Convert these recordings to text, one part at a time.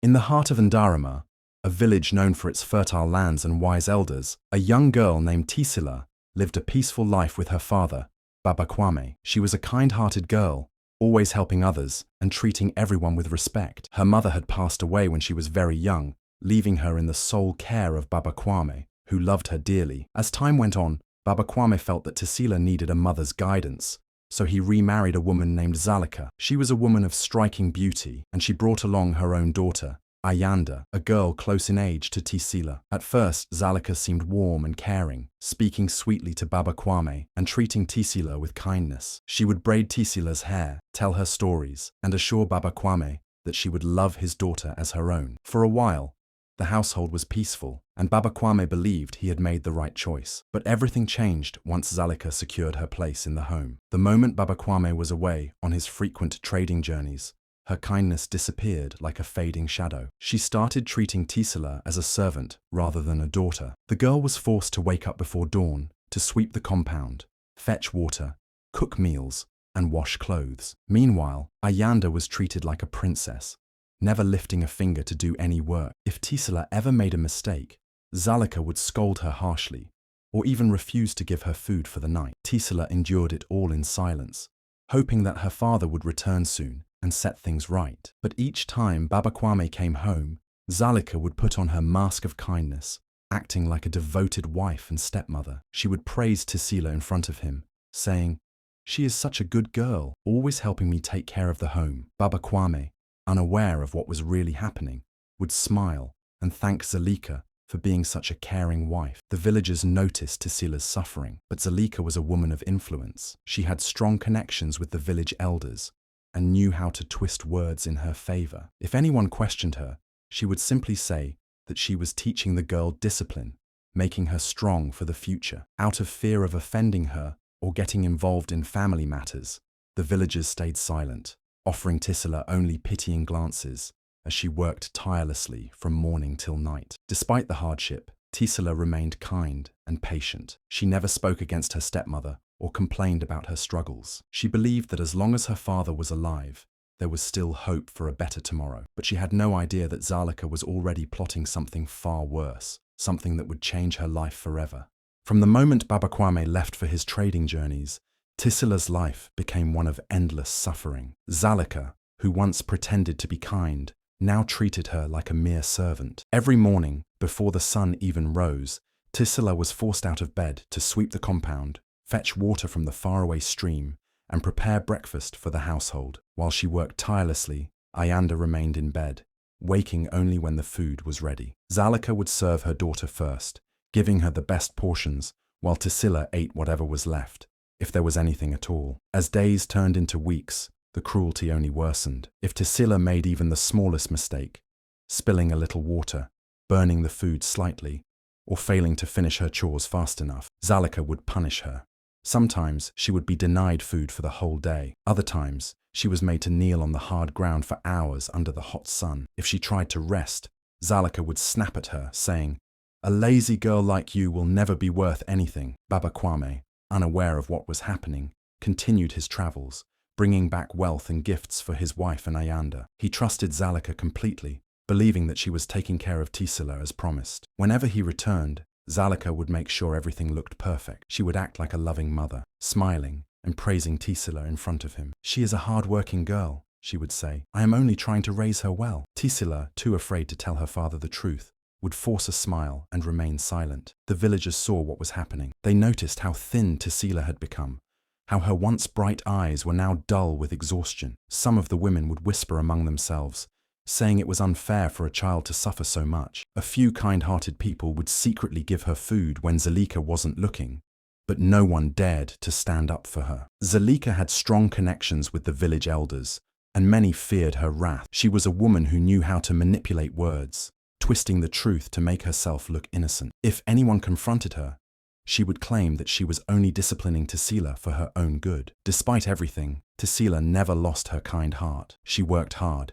In the heart of Andarama, a village known for its fertile lands and wise elders, a young girl named Tisila lived a peaceful life with her father, Baba Kwame. She was a kind-hearted girl, always helping others and treating everyone with respect. Her mother had passed away when she was very young, leaving her in the sole care of Baba Kwame, who loved her dearly. As time went on, Baba Kwame felt that Tisila needed a mother's guidance, so he remarried a woman named Zalika. She was a woman of striking beauty, and she brought along her own daughter, Ayanda, a girl close in age to Tisila. At first, Zalika seemed warm and caring, speaking sweetly to Baba Kwame and treating Tisila with kindness. She would braid Tisila's hair, tell her stories, and assure Baba Kwame that she would love his daughter as her own. For a while, the household was peaceful, and Baba Kwame believed he had made the right choice. But everything changed once Zalika secured her place in the home. The moment Baba Kwame was away on his frequent trading journeys, her kindness disappeared like a fading shadow. She started treating Tisila as a servant rather than a daughter. The girl was forced to wake up before dawn to sweep the compound, fetch water, cook meals, and wash clothes. Meanwhile, Ayanda was treated like a princess, never lifting a finger to do any work. If Tisila ever made a mistake, Zalika would scold her harshly, or even refuse to give her food for the night. Tisila endured it all in silence, hoping that her father would return soon and set things right. But each time Baba Kwame came home, Zalika would put on her mask of kindness, acting like a devoted wife and stepmother. She would praise Tisila in front of him, saying, "She is such a good girl, always helping me take care of the home." Baba Kwame, unaware of what was really happening, would smile and thank Zalika for being such a caring wife. The villagers noticed Tisila's suffering, but Zalika was a woman of influence. She had strong connections with the village elders and knew how to twist words in her favor. If anyone questioned her, she would simply say that she was teaching the girl discipline, making her strong for the future. Out of fear of offending her or getting involved in family matters, the villagers stayed silent, offering Tisila only pitying glances as she worked tirelessly from morning till night. Despite the hardship, Tisila remained kind and patient. She never spoke against her stepmother or complained about her struggles. She believed that as long as her father was alive, there was still hope for a better tomorrow. But she had no idea that Zalika was already plotting something far worse, something that would change her life forever. From the moment Baba Kwame left for his trading journeys, Tisila's life became one of endless suffering. Zalika, who once pretended to be kind, now treated her like a mere servant. Every morning, before the sun even rose, Tisila was forced out of bed to sweep the compound, fetch water from the faraway stream, and prepare breakfast for the household. While she worked tirelessly, Ayanda remained in bed, waking only when the food was ready. Zalika would serve her daughter first, giving her the best portions, while Tisila ate whatever was left, if there was anything at all. As days turned into weeks, the cruelty only worsened. If Tisila made even the smallest mistake, spilling a little water, burning the food slightly, or failing to finish her chores fast enough, Zalika would punish her. Sometimes she would be denied food for the whole day. Other times, she was made to kneel on the hard ground for hours under the hot sun. If she tried to rest, Zalika would snap at her, saying, "A lazy girl like you will never be worth anything." Baba Kwame, unaware of what was happening, continued his travels, bringing back wealth and gifts for his wife and Ayanda. He trusted Zalika completely, believing that she was taking care of Tisila as promised. Whenever he returned, Zalika would make sure everything looked perfect. She would act like a loving mother, smiling and praising Tisila in front of him. "She is a hard-working girl," she would say. "I am only trying to raise her well." Tisila, too afraid to tell her father the truth, would force a smile and remain silent. The villagers saw what was happening. They noticed how thin Tisila had become, how her once bright eyes were now dull with exhaustion. Some of the women would whisper among themselves, saying it was unfair for a child to suffer so much. A few kind-hearted people would secretly give her food when Zalika wasn't looking, but no one dared to stand up for her. Zalika had strong connections with the village elders, and many feared her wrath. She was a woman who knew how to manipulate words, twisting the truth to make herself look innocent. If anyone confronted her, she would claim that she was only disciplining Tisila for her own good. Despite everything, Tisila never lost her kind heart. She worked hard,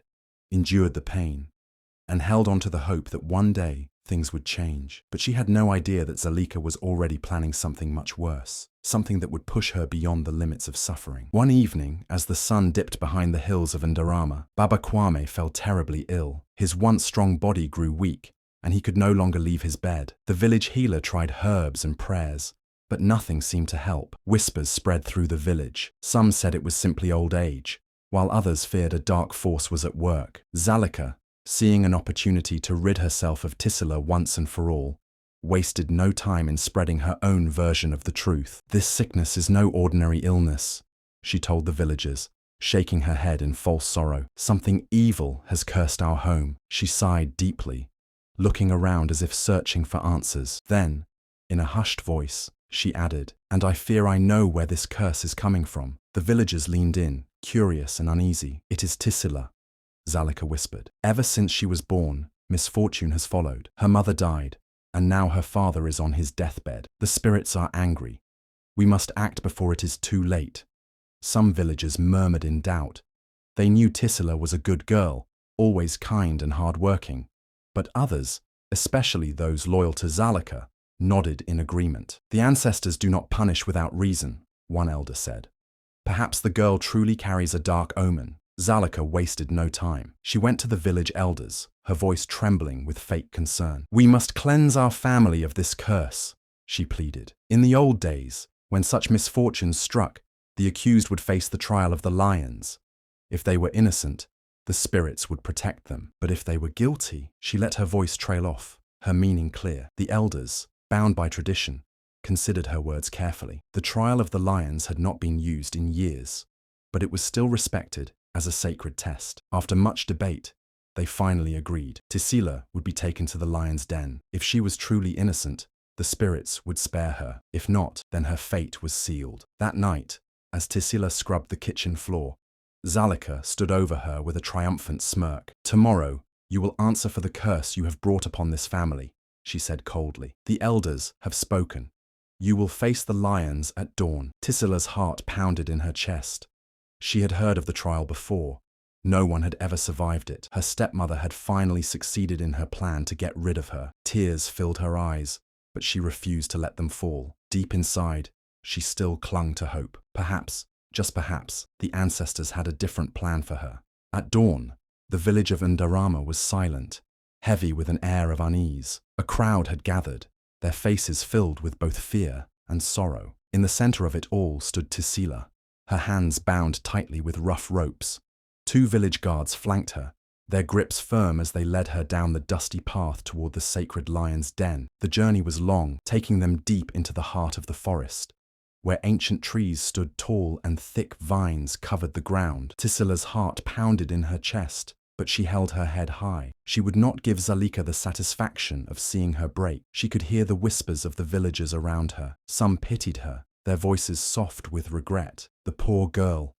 endured the pain, and held on to the hope that one day things would change. But she had no idea that Zalika was already planning something much worse, something that would push her beyond the limits of suffering. One evening, as the sun dipped behind the hills of Ndarama, Baba Kwame fell terribly ill. His once strong body grew weak, and he could no longer leave his bed. The village healer tried herbs and prayers, but nothing seemed to help. Whispers spread through the village. Some said it was simply old age, while others feared a dark force was at work. Zalika, seeing an opportunity to rid herself of Tisila once and for all, wasted no time in spreading her own version of the truth. "This sickness is no ordinary illness," she told the villagers, shaking her head in false sorrow. "Something evil has cursed our home." She sighed deeply, looking around as if searching for answers. Then, in a hushed voice, she added, "And I fear I know where this curse is coming from." The villagers leaned in, curious and uneasy. "It is Tisila," Zalika whispered. "Ever since she was born, misfortune has followed. Her mother died, and now her father is on his deathbed. The spirits are angry. We must act before it is too late." Some villagers murmured in doubt. They knew Tisila was a good girl, always kind and hard-working. But others, especially those loyal to Zalika, nodded in agreement. "The ancestors do not punish without reason," one elder said. "Perhaps the girl truly carries a dark omen." Zalika wasted no time. She went to the village elders, her voice trembling with fake concern. "We must cleanse our family of this curse," she pleaded. In the old days, when such misfortunes struck, the accused would face the trial of the lions. If they were innocent, the spirits would protect them. But if they were guilty, she let her voice trail off, her meaning clear. The elders, bound by tradition, considered her words carefully. The trial of the lions had not been used in years, but it was still respected as a sacred test. After much debate, they finally agreed. Tisila would be taken to the lion's den. If she was truly innocent, the spirits would spare her. If not, then her fate was sealed. That night, as Tisila scrubbed the kitchen floor, Zalika stood over her with a triumphant smirk. "Tomorrow, you will answer for the curse you have brought upon this family," she said coldly. "The elders have spoken. You will face the lions at dawn." Tisila's heart pounded in her chest. She had heard of the trial before. No one had ever survived it. Her stepmother had finally succeeded in her plan to get rid of her. Tears filled her eyes, but she refused to let them fall. Deep inside, she still clung to hope. Perhaps, just perhaps, the ancestors had a different plan for her. At dawn, the village of Ndarama was silent, heavy with an air of unease. A crowd had gathered, their faces filled with both fear and sorrow. In the center of it all stood Tisila, her hands bound tightly with rough ropes. Two village guards flanked her, their grips firm as they led her down the dusty path toward the sacred lion's den. The journey was long, taking them deep into the heart of the forest, where ancient trees stood tall and thick vines covered the ground. Tisila's heart pounded in her chest, but she held her head high. She would not give Zalika the satisfaction of seeing her break. She could hear the whispers of the villagers around her. Some pitied her, their voices soft with regret. "The poor girl,"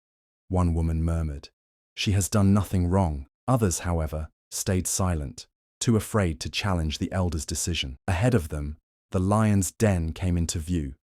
one woman murmured. "She has done nothing wrong." Others, however, stayed silent, too afraid to challenge the elders' decision. Ahead of them, the lion's den came into view,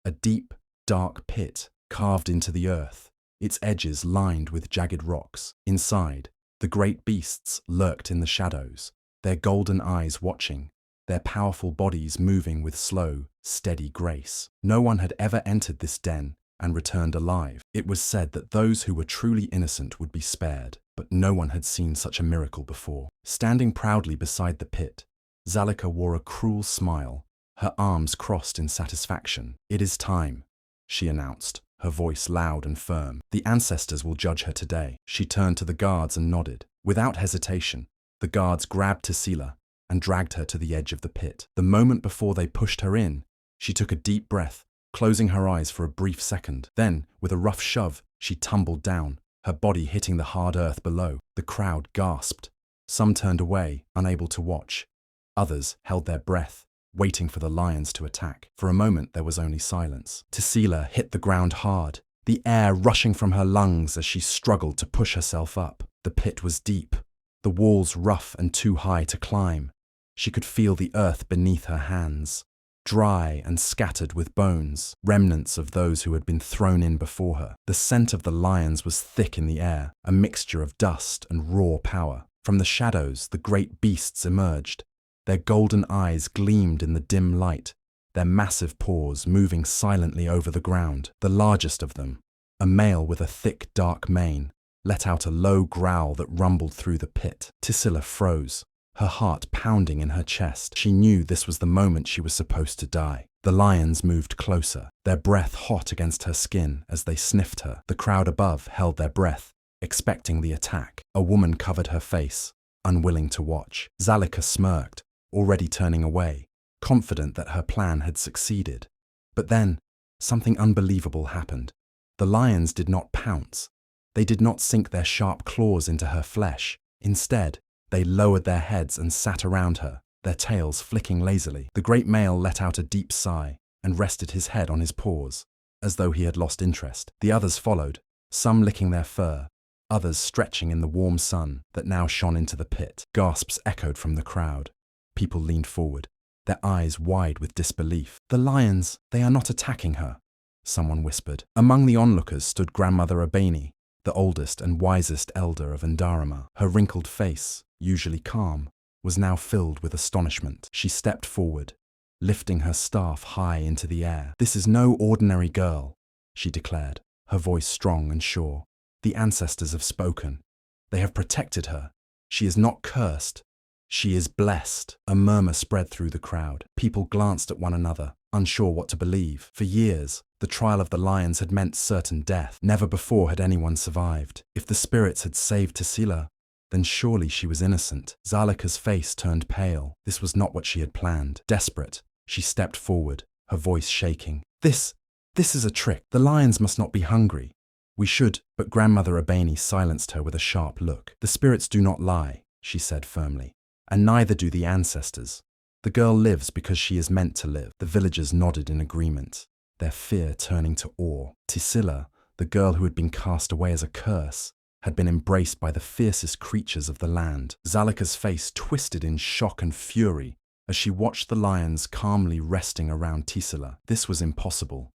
a deep, dark pit carved into the earth, its edges lined with jagged rocks. Inside, the great beasts lurked in the shadows, their golden eyes watching, their powerful bodies moving with slow, steady grace. No one had ever entered this den and returned alive. It was said that those who were truly innocent would be spared, but no one had seen such a miracle before. Standing proudly beside the pit, Zalika wore a cruel smile, her arms crossed in satisfaction. "It is time," she announced, her voice loud and firm. "The ancestors will judge her today." She turned to the guards and nodded. Without hesitation, the guards grabbed Tisila and dragged her to the edge of the pit. The moment before they pushed her in, she took a deep breath, closing her eyes for a brief second. Then, with a rough shove, she tumbled down, her body hitting the hard earth below. The crowd gasped. Some turned away, unable to watch. Others held their breath, waiting for the lions to attack. For a moment there was only silence. Tisila hit the ground hard, the air rushing from her lungs as she struggled to push herself up. The pit was deep, the walls rough and too high to climb. She could feel the earth beneath her hands, dry and scattered with bones, remnants of those who had been thrown in before her. The scent of the lions was thick in the air, a mixture of dust and raw power. From the shadows, the great beasts emerged, Their golden eyes gleamed in the dim light, their massive paws moving silently over the ground. The largest of them, a male with a thick, dark mane, let out a low growl that rumbled through the pit. Tisila froze, her heart pounding in her chest. She knew this was the moment she was supposed to die. The lions moved closer, their breath hot against her skin as they sniffed her. The crowd above held their breath, expecting the attack. A woman covered her face, unwilling to watch. Zalika smirked, already turning away, confident that her plan had succeeded. But then, something unbelievable happened. The lions did not pounce. They did not sink their sharp claws into her flesh. Instead, they lowered their heads and sat around her, their tails flicking lazily. The great male let out a deep sigh and rested his head on his paws, as though he had lost interest. The others followed, some licking their fur, others stretching in the warm sun that now shone into the pit. Gasps echoed from the crowd. People leaned forward, their eyes wide with disbelief. "The lions, they are not attacking her," someone whispered. Among the onlookers stood Grandmother Abeni, the oldest and wisest elder of Undarama. Her wrinkled face, usually calm, was now filled with astonishment. She stepped forward, lifting her staff high into the air. "This is no ordinary girl," she declared, her voice strong and sure. "The ancestors have spoken. They have protected her. She is not cursed. She is blessed." A murmur spread through the crowd. People glanced at one another, unsure what to believe. For years, the trial of the lions had meant certain death. Never before had anyone survived. If the spirits had saved Tisila, then surely she was innocent. Zalika's face turned pale. This was not what she had planned. Desperate, she stepped forward, her voice shaking. This is a trick. The lions must not be hungry. We should." But Grandmother Abeni silenced her with a sharp look. "The spirits do not lie," she said firmly, "and neither do the ancestors. The girl lives because she is meant to live." The villagers nodded in agreement, their fear turning to awe. Tisila, the girl who had been cast away as a curse, had been embraced by the fiercest creatures of the land. Zalika's face twisted in shock and fury as she watched the lions calmly resting around Tisila. This was impossible.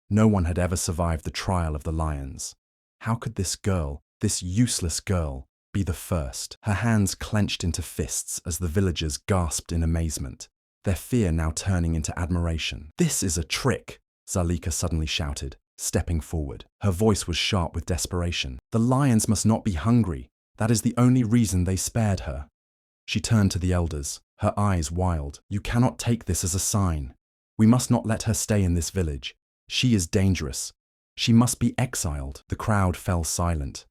No one had ever survived the trial of the lions. How could this girl, this useless girl, be the first? Her hands clenched into fists as the villagers gasped in amazement, their fear now turning into admiration. "This is a trick," Zalika suddenly shouted, stepping forward. Her voice was sharp with desperation. "The lions must not be hungry. That is the only reason they spared her." She turned to the elders, her eyes wild. "You cannot take this as a sign. We must not let her stay in this village. She is dangerous. She must be exiled." The crowd fell silent.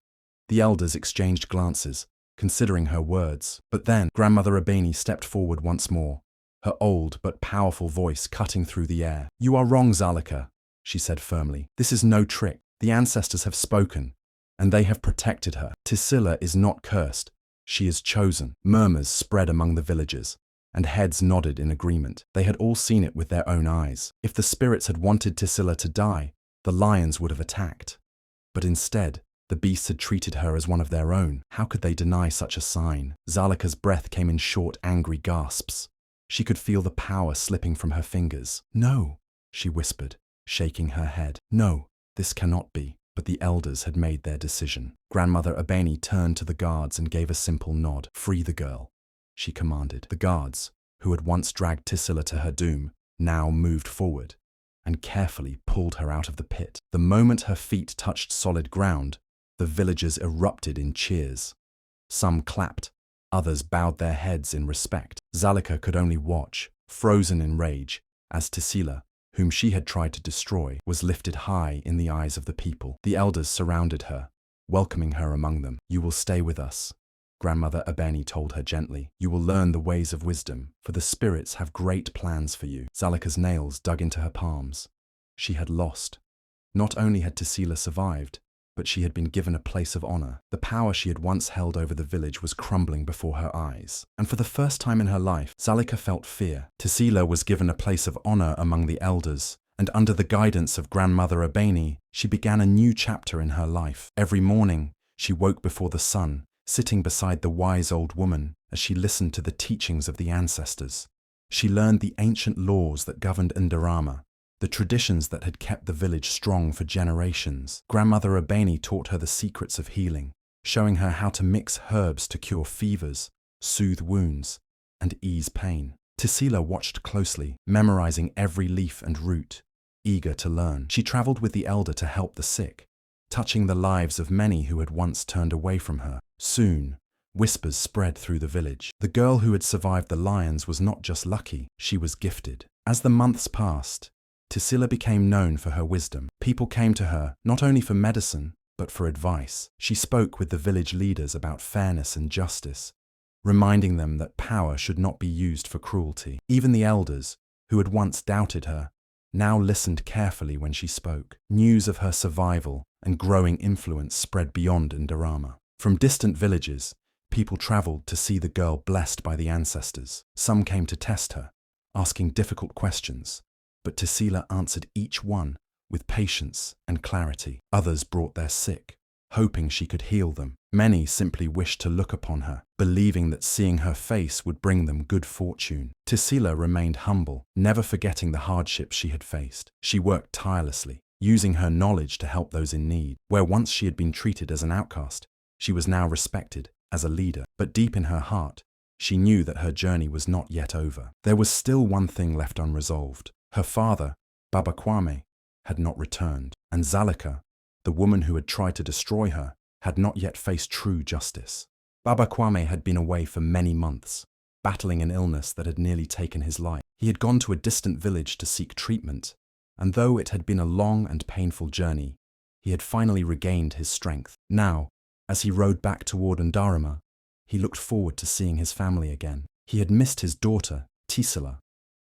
The elders exchanged glances, considering her words. But then Grandmother Abeni stepped forward once more, her old but powerful voice cutting through the air. "You are wrong, Zalika," she said firmly. "This is no trick. The ancestors have spoken, and they have protected her. Tisila is not cursed. She is chosen." Murmurs spread among the villagers, and heads nodded in agreement. They had all seen it with their own eyes. If the spirits had wanted Tisila to die, the lions would have attacked. But instead, the beasts had treated her as one of their own. How could they deny such a sign? Zalika's breath came in short, angry gasps. She could feel the power slipping from her fingers. "No," she whispered, shaking her head. "No, this cannot be." But the elders had made their decision. Grandmother Abeni turned to the guards and gave a simple nod. "Free the girl," she commanded. The guards, who had once dragged Tisila to her doom, now moved forward and carefully pulled her out of the pit. The moment her feet touched solid ground, the villagers erupted in cheers. Some clapped, others bowed their heads in respect. Zalika could only watch, frozen in rage, as Tisila, whom she had tried to destroy, was lifted high in the eyes of the people. The elders surrounded her, welcoming her among them. "You will stay with us," Grandmother Abeni told her gently. "You will learn the ways of wisdom, for the spirits have great plans for you." Zalika's nails dug into her palms. She had lost. Not only had Tisila survived, but she had been given a place of honor. The power she had once held over the village was crumbling before her eyes. And for the first time in her life, Zalika felt fear. Tisila was given a place of honor among the elders, and under the guidance of Grandmother Abeni, she began a new chapter in her life. Every morning, she woke before the sun, sitting beside the wise old woman as she listened to the teachings of the ancestors. She learned the ancient laws that governed Undarama, the traditions that had kept the village strong for generations. Grandmother Abeni taught her the secrets of healing, showing her how to mix herbs to cure fevers, soothe wounds, and ease pain. Tisila watched closely, memorizing every leaf and root, eager to learn. She traveled with the elder to help the sick, touching the lives of many who had once turned away from her. Soon, whispers spread through the village. The girl who had survived the lions was not just lucky, she was gifted. As the months passed, Tisila became known for her wisdom. People came to her not only for medicine, but for advice. She spoke with the village leaders about fairness and justice, reminding them that power should not be used for cruelty. Even the elders, who had once doubted her, now listened carefully when she spoke. News of her survival and growing influence spread beyond Indorama. From distant villages, people traveled to see the girl blessed by the ancestors. Some came to test her, asking difficult questions, but Tisila answered each one with patience and clarity. Others brought their sick, hoping she could heal them. Many simply wished to look upon her, believing that seeing her face would bring them good fortune. Tisila remained humble, never forgetting the hardships she had faced. She worked tirelessly, using her knowledge to help those in need. Where once she had been treated as an outcast, she was now respected as a leader. But deep in her heart, she knew that her journey was not yet over. There was still one thing left unresolved. Her father, Baba Kwame, had not returned, and Zalika, the woman who had tried to destroy her, had not yet faced true justice. Baba Kwame had been away for many months, battling an illness that had nearly taken his life. He had gone to a distant village to seek treatment, and though it had been a long and painful journey, he had finally regained his strength. Now, as he rode back toward Undarama, he looked forward to seeing his family again. He had missed his daughter, Tisila,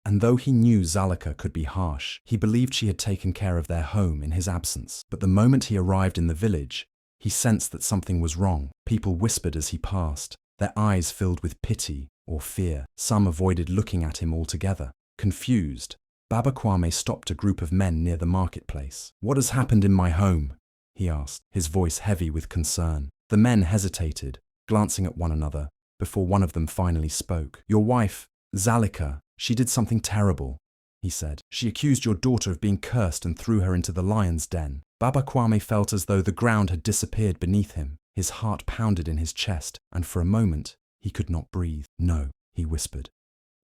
and though he knew Zalika could be harsh, he believed she had taken care of their home in his absence. But the moment he arrived in the village, he sensed that something was wrong. People whispered as he passed, their eyes filled with pity or fear. Some avoided looking at him altogether. Confused, Baba Kwame stopped a group of men near the marketplace. "What has happened in my home?" he asked, his voice heavy with concern. The men hesitated, glancing at one another, before one of them finally spoke. "Your wife, Zalika, she did something terrible," he said. "She accused your daughter of being cursed and threw her into the lion's den." Baba Kwame felt as though the ground had disappeared beneath him. His heart pounded in his chest, and for a moment he could not breathe. "No," he whispered.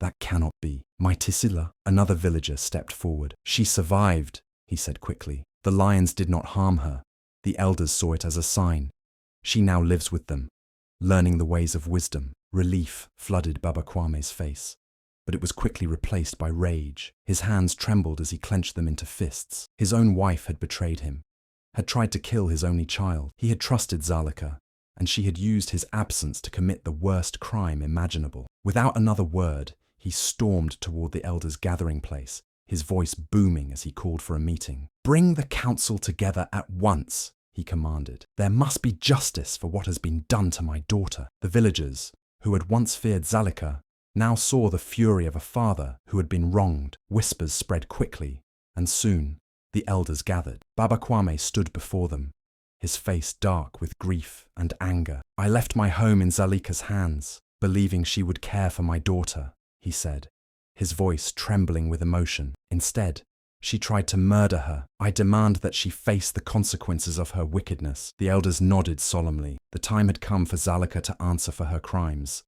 "That cannot be. My Tisila." Another villager stepped forward. "She survived," he said quickly. "The lions did not harm her. The elders saw it as a sign. She now lives with them, learning the ways of wisdom." Relief flooded Baba Kwame's face, but it was quickly replaced by rage. His hands trembled as he clenched them into fists. His own wife had betrayed him, had tried to kill his only child. He had trusted Zalika, and she had used his absence to commit the worst crime imaginable. Without another word, he stormed toward the elders' gathering place, his voice booming as he called for a meeting. "Bring the council together at once," he commanded. "There must be justice for what has been done to my daughter." The villagers, who had once feared Zalika, now saw the fury of a father who had been wronged. Whispers spread quickly, and soon the elders gathered. Baba Kwame stood before them, his face dark with grief and anger. "I left my home in Zalika's hands, believing she would care for my daughter," he said, his voice trembling with emotion. "Instead, she tried to murder her. I demand that she face the consequences of her wickedness." The elders nodded solemnly. The time had come for Zalika to answer for her crimes.